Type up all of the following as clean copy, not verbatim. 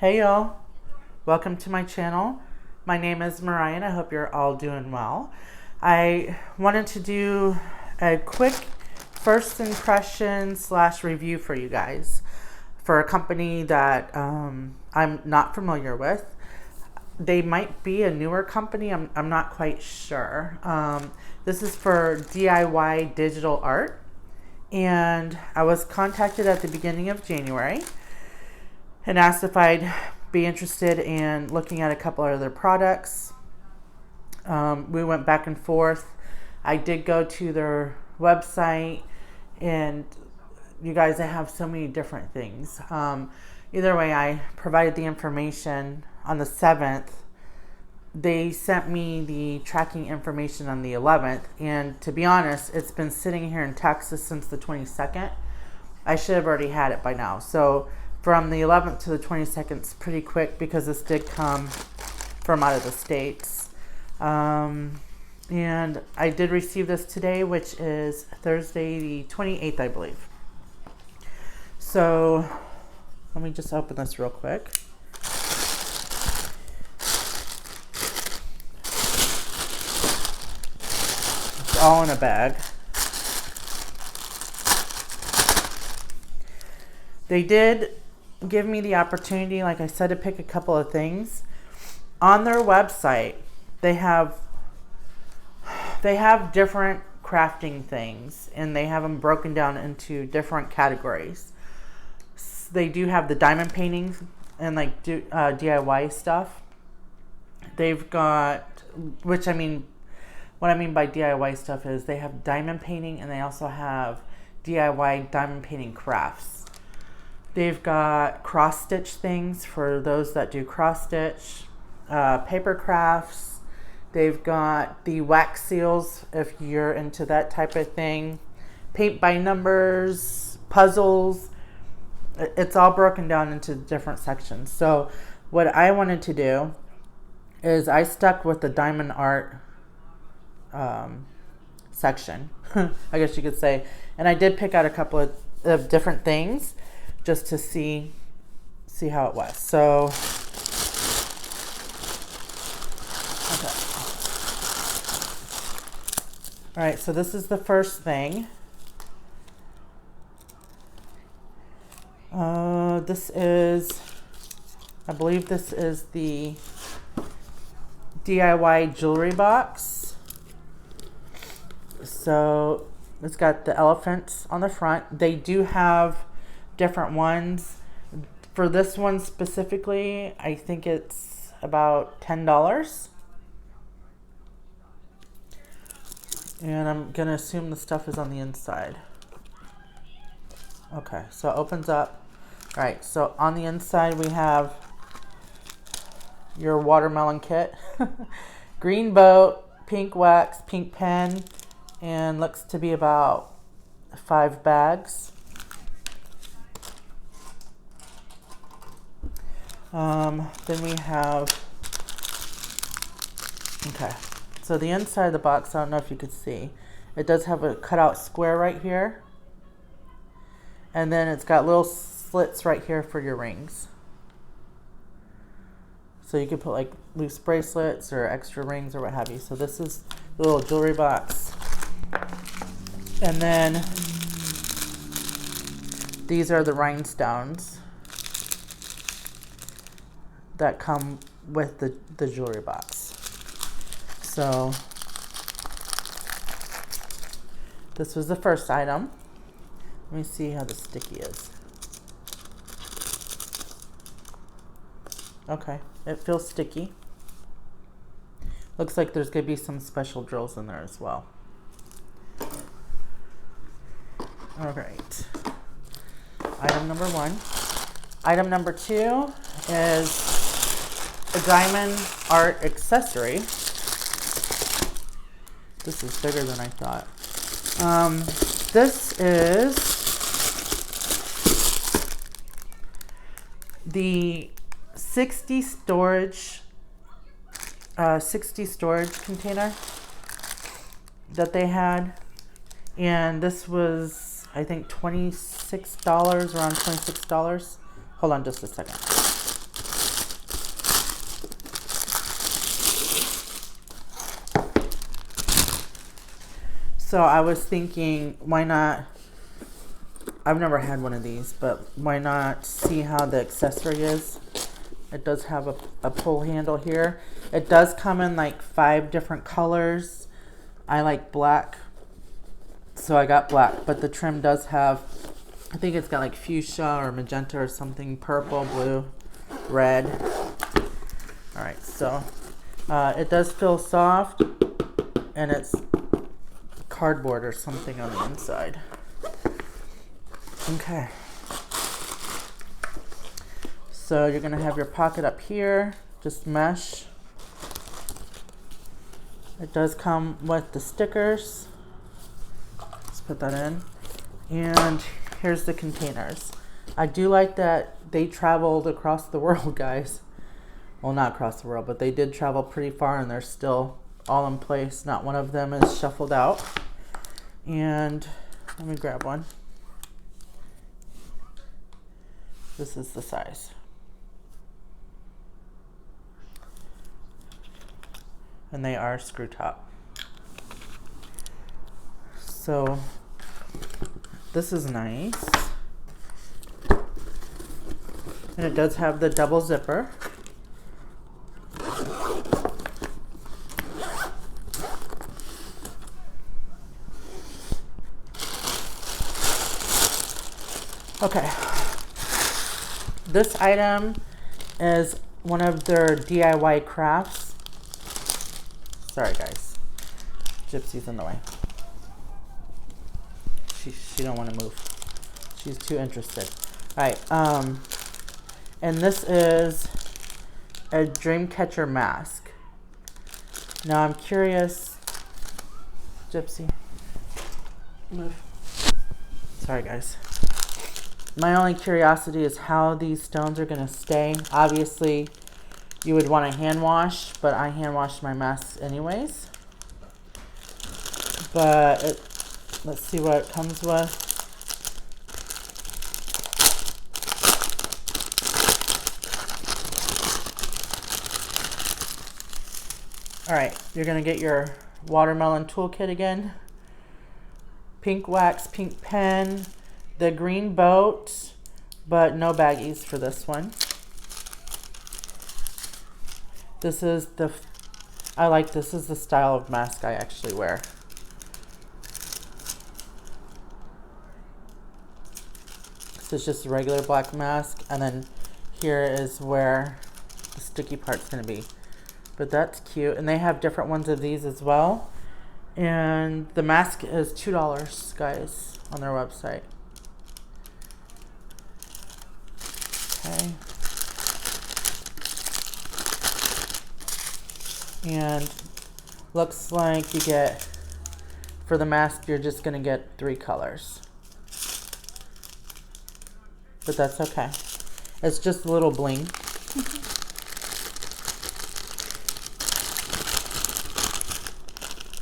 Hey y'all, welcome to my channel. My name is Mariah and I hope you're all doing well. I wanted to do a quick first impression / review for you guys for a company that I'm not familiar with. They might be a newer company, I'm not quite sure. This is for DIY digital art, and I was contacted at the beginning of January and asked if I'd be interested in looking at a couple of other products. We went back and forth. I did go to their website, and you guys, they have so many different things. Either way, I provided the information on the 7th. They sent me the tracking information on the 11th, and to be honest, it's been sitting here in Texas since the 22nd. I should have already had it by now. So from the 11th to the 22nd is pretty quick because this did come from out of the States. And I did receive this today, which is Thursday the 28th, I believe. So let me just open this real quick. It's all in a bag. They did give me the opportunity, like I said, to pick a couple of things. On their website, they have different crafting things, and they have them broken down into different categories. They do have the diamond painting and like DIY stuff. They've got, what I mean by DIY stuff is they have diamond painting, and they also have DIY diamond painting crafts. They've got cross stitch things for those that do cross stitch, paper crafts. They've got the wax seals if you're into that type of thing, paint by numbers, puzzles. It's all broken down into different sections. So what I wanted to do is I stuck with the diamond art section, I guess you could say. And I did pick out a couple of different things just to see how it was. So, okay. All right, so this is the first thing. I believe this is the DIY jewelry box. So it's got the elephants on the front. They do have different ones. For this one specifically, I think it's about $10. And I'm gonna assume the stuff is on the inside. Okay, so it opens up. All right, so on the inside we have your watermelon kit, green boat, pink wax, pink pen, and looks to be about 5 bags. Then we have, okay, so the inside of the box, I don't know if you could see, it does have a cutout square right here, and then it's got little slits right here for your rings. So you could put like loose bracelets or extra rings or what have you. So this is the little jewelry box. And then these are the rhinestones that come with the jewelry box. So this was the first item. Let me see how the sticky is. Okay, it feels sticky. Looks like there's gonna be some special drills in there as well. All right, item number 1. Item number 2 is a diamond art accessory. This is bigger than I thought. This is the 60 storage container that they had, and this was, I think, $26, around $26. Hold on just a second. So I was thinking, why not, I've never had one of these, but why not see how the accessory is? It does have a pull handle here. It does come in like 5 different colors. I like black, so I got black, but the trim does have, I think it's got like fuchsia or magenta or something, purple, blue, red. All right, so it does feel soft, and it's cardboard or something on the inside. Okay. So you're gonna have your pocket up here, just mesh. It does come with the stickers. Let's put that in. And here's the containers. I do like that they traveled across the world, guys. Well, not across the world, but they did travel pretty far, and they're still all in place. Not one of them is shuffled out. And let me grab one. This is the size. And they are screw top. So this is nice. And it does have the double zipper. Okay. This item is one of their DIY crafts. Sorry guys, Gypsy's in the way. She don't want to move. She's too interested. All right, and this is a dream catcher mask. Now I'm curious, Gypsy, move. Sorry guys. My only curiosity is how these stones are gonna stay. Obviously, you would want to hand wash, but I hand wash my masks anyways. But let's see what it comes with. All right, you're gonna get your watermelon toolkit again. Pink wax, pink pen, the green boat, but no baggies for this one. This is this is the style of mask I actually wear. This is just a regular black mask, and then here is where the sticky part's gonna be. But that's cute, and they have different ones of these as well. And the mask is $2, guys, on their website. Okay. And looks like you get, for the mask, you're just gonna get 3 colors. But that's okay. It's just a little bling.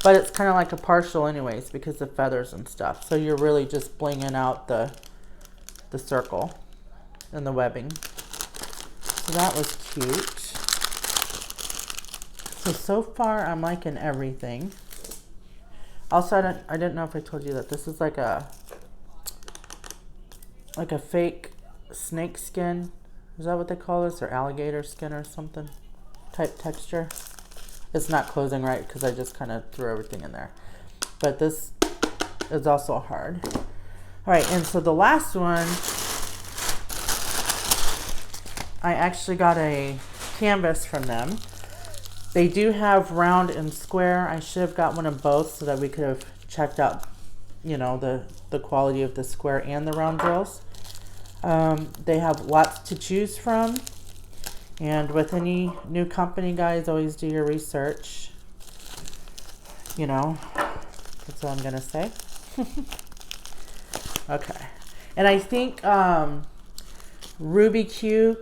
But it's kind of like a partial anyways because of feathers and stuff. So you're really just blinging out the circle and the webbing. So that was cute. So far I'm liking everything. Also, I didn't know if I told you that this is like a fake snake skin. Is that what they call this? Or alligator skin or something type texture. It's not closing right because I just kind of threw everything in there. But this is also hard. All right, and so the last one, I actually got a canvas from them. They do have round and square. I should have got one of both so that we could have checked out, you know, the quality of the square and the round drills. They have lots to choose from. And with any new company, guys, always do your research. You know, that's all I'm gonna say. Okay. And I think Ruby Q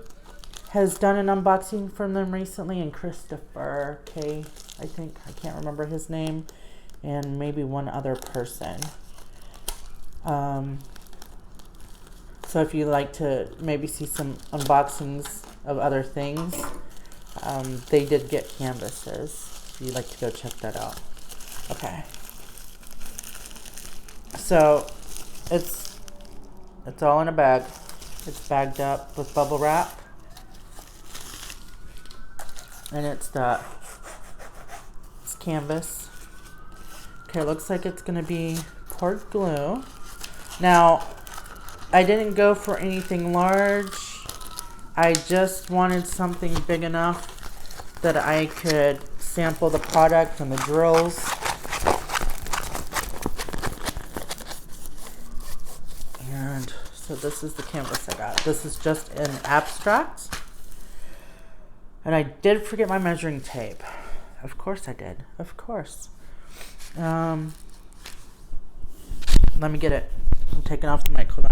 has done an unboxing from them recently, and Christopher K, I think, I can't remember his name, and maybe one other person. So if you like to maybe see some unboxings of other things, they did get canvases. If you'd like to go check that out. Okay. So it's all in a bag. It's bagged up with bubble wrap. And it's canvas. Okay, it looks like it's going to be poured glue. Now, I didn't go for anything large. I just wanted something big enough that I could sample the product and the drills. And so this is the canvas I got. This is just an abstract. And I did forget my measuring tape. Of course I did. Of course. Let me get it. I'm taking off the mic. Hold on.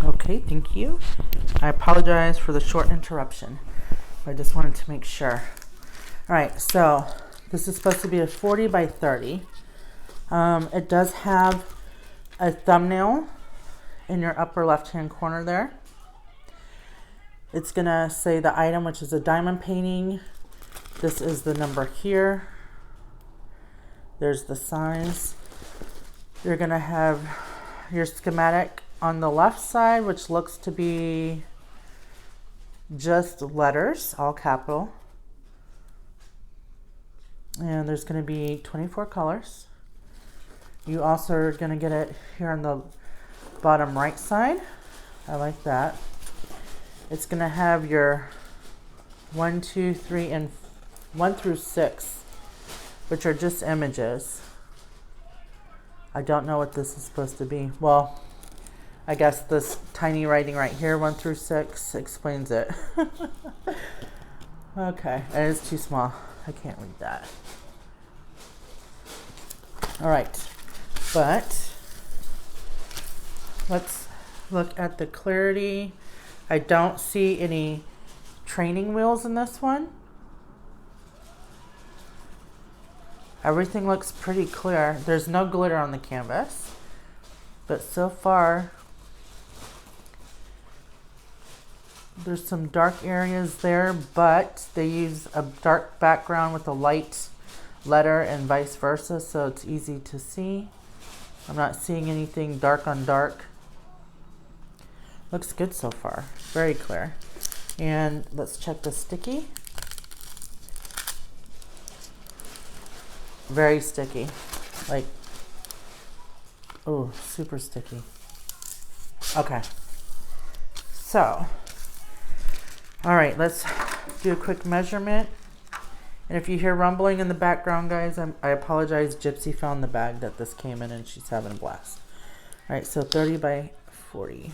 Okay, thank you. I apologize for the short interruption. I just wanted to make sure. All right, so this is supposed to be a 40 by 30. It does have a thumbnail in your upper left-hand corner there. It's gonna say the item, which is a diamond painting. This is the number here. There's the size. You're gonna have your schematic on the left side, which looks to be just letters, all capital. And there's going to be 24 colors. You also are going to get it here on the bottom right side. I like that. It's going to have your 1, 2, 3, and 1 through 6, which are just images. I don't know what this is supposed to be. Well, I guess this tiny writing right here, 1 through 6, explains it. Okay, it is too small. I can't read that. All right, but let's look at the clarity. I don't see any training wheels in this one. Everything looks pretty clear. There's no glitter on the canvas, but so far, there's some dark areas there, but they use a dark background with a light letter and vice versa, so it's easy to see. I'm not seeing anything dark on dark. Looks good so far. Very clear. And let's check the sticky. Very sticky. Like, oh, super sticky. Okay. So, all right, let's do a quick measurement. And if you hear rumbling in the background, guys, I apologize. Gypsy found the bag that this came in and she's having a blast. All right, so 30 by 40.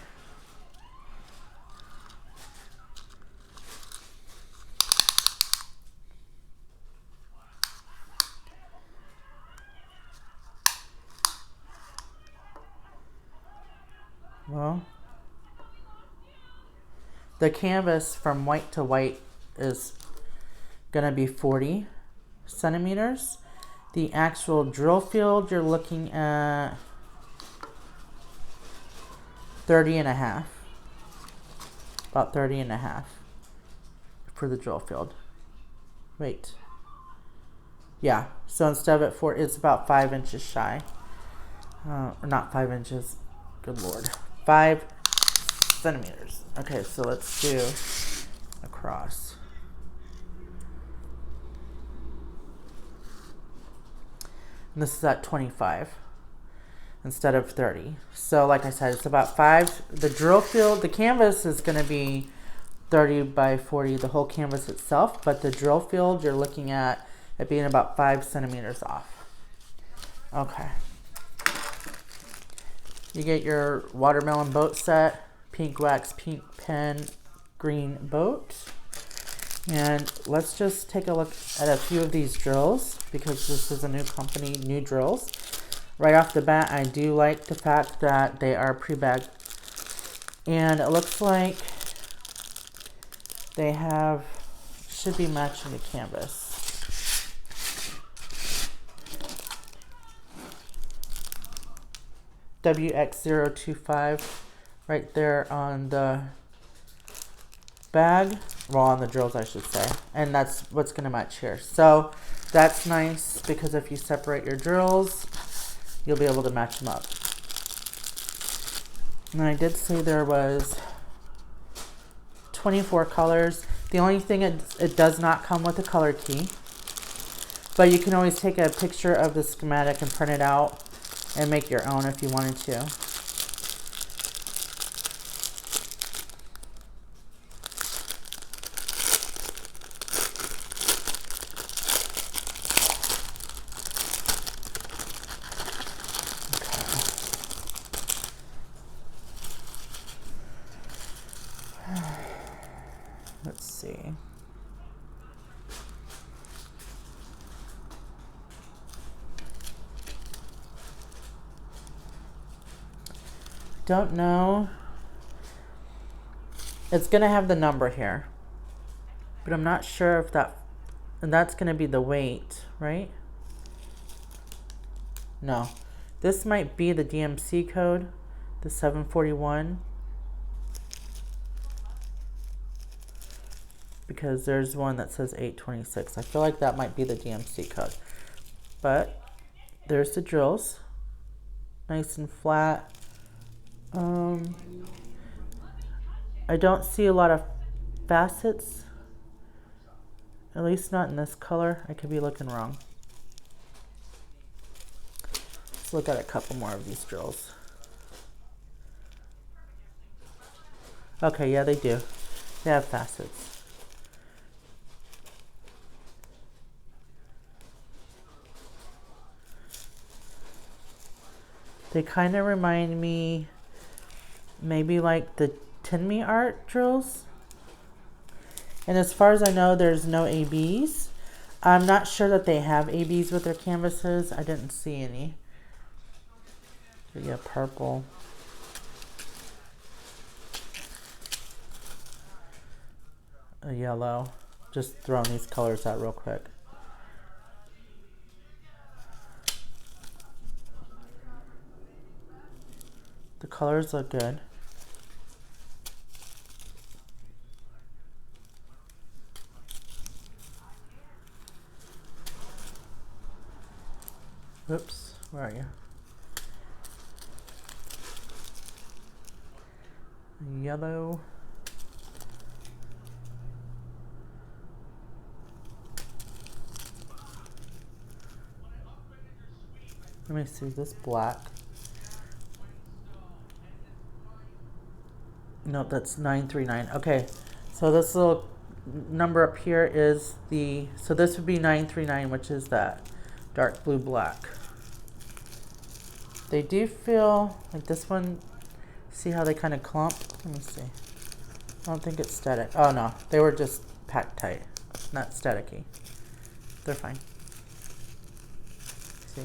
Well, the canvas from white to white is gonna be 40 centimeters. The actual drill field, you're looking at 30 and a half. About 30 and a half for the drill field. Wait. Yeah, so instead of it 4, it's about 5 inches shy. Or not 5 inches, good Lord. 5 centimeters. Okay, so let's do across. And this is at 25 instead of 30. So like I said, it's about 5. The drill field, the canvas is going to be 30 by 40, the whole canvas itself, but the drill field, you're looking at it being about 5 centimeters off. Okay. You get your watermelon boat set, pink wax, pink pen, green boat. And let's just take a look at a few of these drills because this is a new company, new drills. Right off the bat, I do like the fact that they are pre-bagged. And it looks like they have should be matching the canvas. WX025 right there on the bag, well, on the drills I should say, and that's what's going to match here. So that's nice because if you separate your drills, you'll be able to match them up. And I did say there was 24 colors. The only thing it does not come with a color key, but you can always take a picture of the schematic and print it out and make your own if you wanted to. Let's see. Don't know. It's going to have the number here, but I'm not sure if that's going to be the weight, right? No. This might be the DMC code, the 741. Because there's one that says 826. I feel like that might be the DMC code. But there's the drills. Nice and flat. I don't see a lot of facets. At least not in this color. I could be looking wrong. Let's look at a couple more of these drills. Okay, yeah, they do. They have facets. They kind of remind me maybe like the Tinmi Art drills. And as far as I know, there's no ABs. I'm not sure that they have ABs with their canvases. I didn't see any. So yeah, purple. A yellow. Just throwing these colors out real quick. The colors look good. Oops, where are you? Yellow. Let me see this black. No, that's 939. Okay, so this little number up here is so this would be 939, which is that dark blue black. They do feel like this one, see how they kind of clump? Let me see. I don't think it's static. Oh no, they were just packed tight, not staticky. They're fine. See?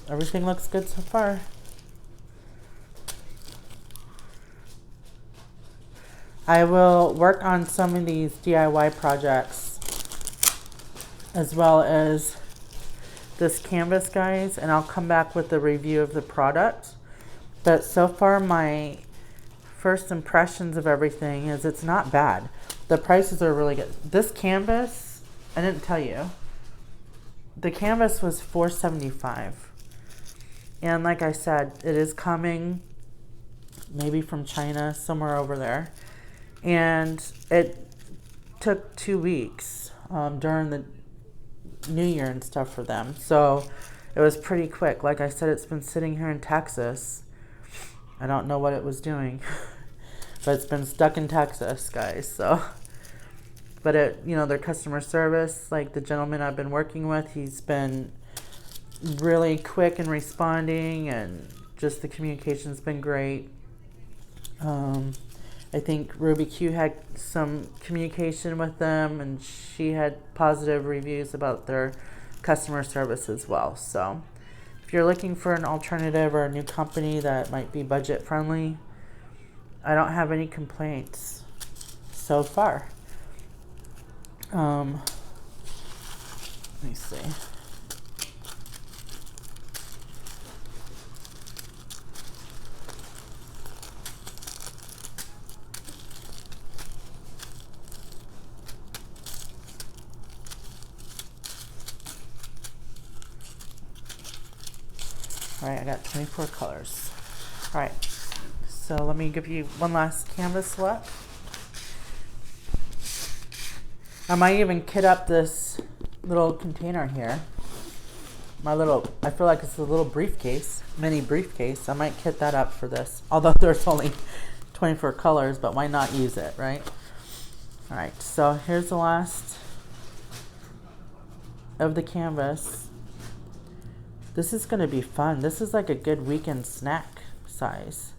Everything looks good so far. I will work on some of these DIY projects as well as this canvas, guys, and I'll come back with a review of the product. But so far, my first impressions of everything is it's not bad. The prices are really good. This canvas, I didn't tell you, the canvas was $4.75. And like I said, it is coming maybe from China, somewhere over there. And it took 2 weeks during the New Year and stuff for them. So it was pretty quick. Like I said, it's been sitting here in Texas. I don't know what it was doing, but it's been stuck in Texas, guys. So, but their customer service, like the gentleman I've been working with, he's been really quick in responding, and just the communication's been great. I think Ruby Q had some communication with them, and she had positive reviews about their customer service as well. So if you're looking for an alternative or a new company that might be budget friendly, I don't have any complaints so far. Let me see. All right, I got 24 colors. All right, so let me give you one last canvas look. I might even kit up this little container here. I feel like it's a little briefcase, mini briefcase. I might kit that up for this, although there's only 24 colors, but why not use it, right? All right, so here's the last of the canvas. This is gonna be fun. This is like a good weekend snack size.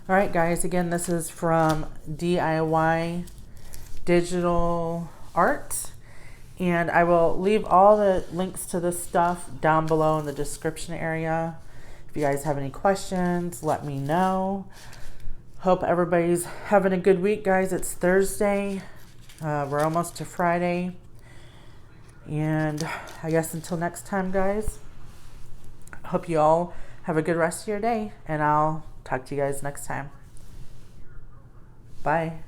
All right, guys, again, this is from DIY Digital Art. And I will leave all the links to this stuff down below in the description area. If you guys have any questions, let me know. Hope everybody's having a good week, guys. It's Thursday. We're almost to Friday. And I guess until next time, guys, hope you all have a good rest of your day. And I'll talk to you guys next time. Bye.